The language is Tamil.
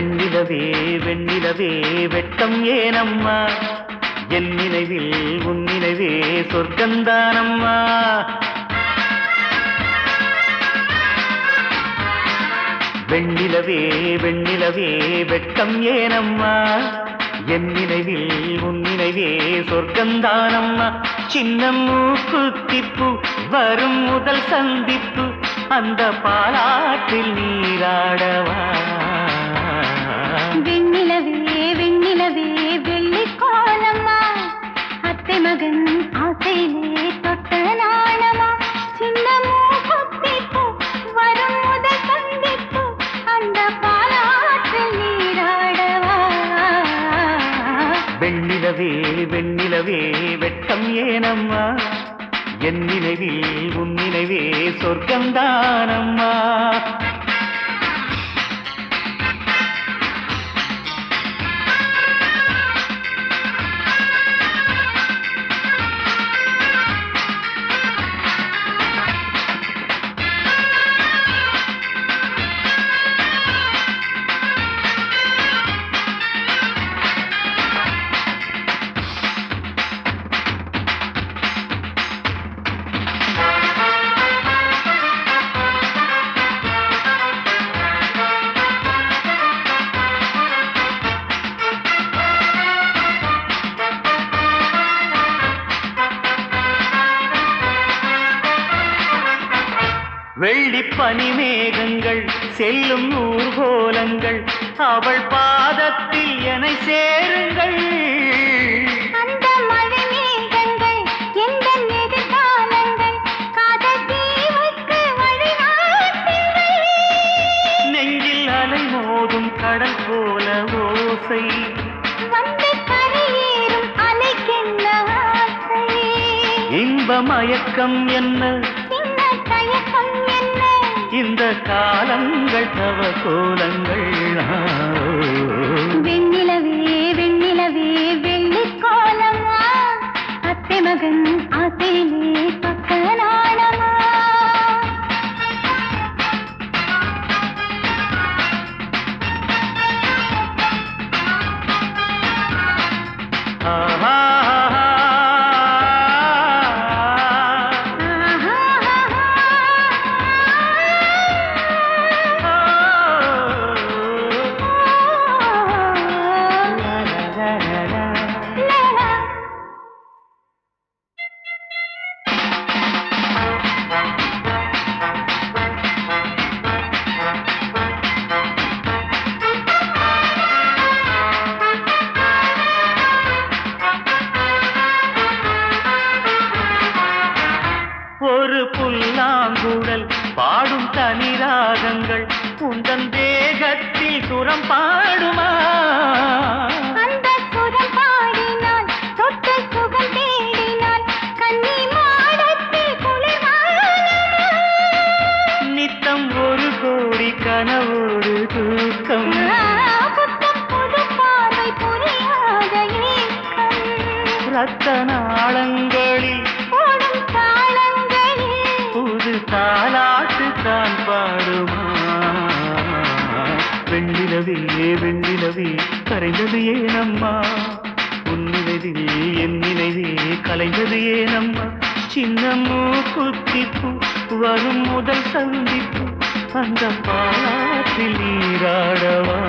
வெண்ணிலவே வெண்ணிலவே வெட்கம் ஏனம்மா என் நினைவில் உன் நினைவே சொர்க்கந்தானம்மா வெண்ணிலவே வெண்ணிலவே வெட்கம் ஏனம்மா என் நினைவில் உன் நினைவே சொர்க்கந்தானம்மா சின்ன மூக்குத்திப்பு வரும் முதல் சந்திப்பு அந்த பாலாற்றில் நீராடவா வெண்ணிலவே வெண்ணிலவே வெள்ளி கோலம்மா அத்தை மகன் ஆசையிலே தொட்ட நாணமா சின்ன மூக்குத்திப்பு வரும் முதல் சந்திப்பு அந்த பாலாற்றில் நீராடவா வெண்ணிலவே வெண்ணிலவே வெட்கம் ஏனம்மா என் நினைவில் உன் நினைவே சொர்க்கந்தானம்மா வெள்ளி பனிமேகங்கள் செல்லும் ஊர்கோலங்கள் அவள் பாதத்தில் என்னை சேருங்கள் அந்த மழை மேகங்கள் எந்த எதிர்காலங்கள் காதல் தீவுக்கு வழிநாட்டுங்கள் நெஞ்சில் அலை மோதும் கடல் போல ஓசை வந்து கரையேறும் அலைக்கென்ன ஆசை இன்ப மயக்கம் என்ன தயக்கம் என்ன இந்த காலங்கள் தவ கோலங்கள் வெண்ணிலவே வெண்ணிலவே வெள்ளி கோலமா அத்தை மகன் ஆசையிலே பக்க நாணமா ஒரு புல்லாங்குழல் பாடும் தனிராகங்கள் உந்தன் தேகத்தில் சுரம் பாடுமா அந்த சுரம் பாடினால் தொட்டு சுகம் தேடினால் கன்னி மாடத்தில் குளிர்வானமா நித்தம் ஒரு கோடி கனவோடு தூக்கம் புத்தம் புது பார்வை புரியாத ஏக்கம் ரத்த நாளங்களில் ஓடும் தாளங்களில் புது தாலாட்டு தான் பாடுமா வெண்ணிலவே வெண்ணிலவே கரைந்தது ஏனம்மா உன் நினைவில் என் நினைவே கலைந்தது ஏனம்மா சின்ன மூக்குத்திப்பு வரும் முதல் சந்திப்பு அந்த பாலாற்றில் நீராடவா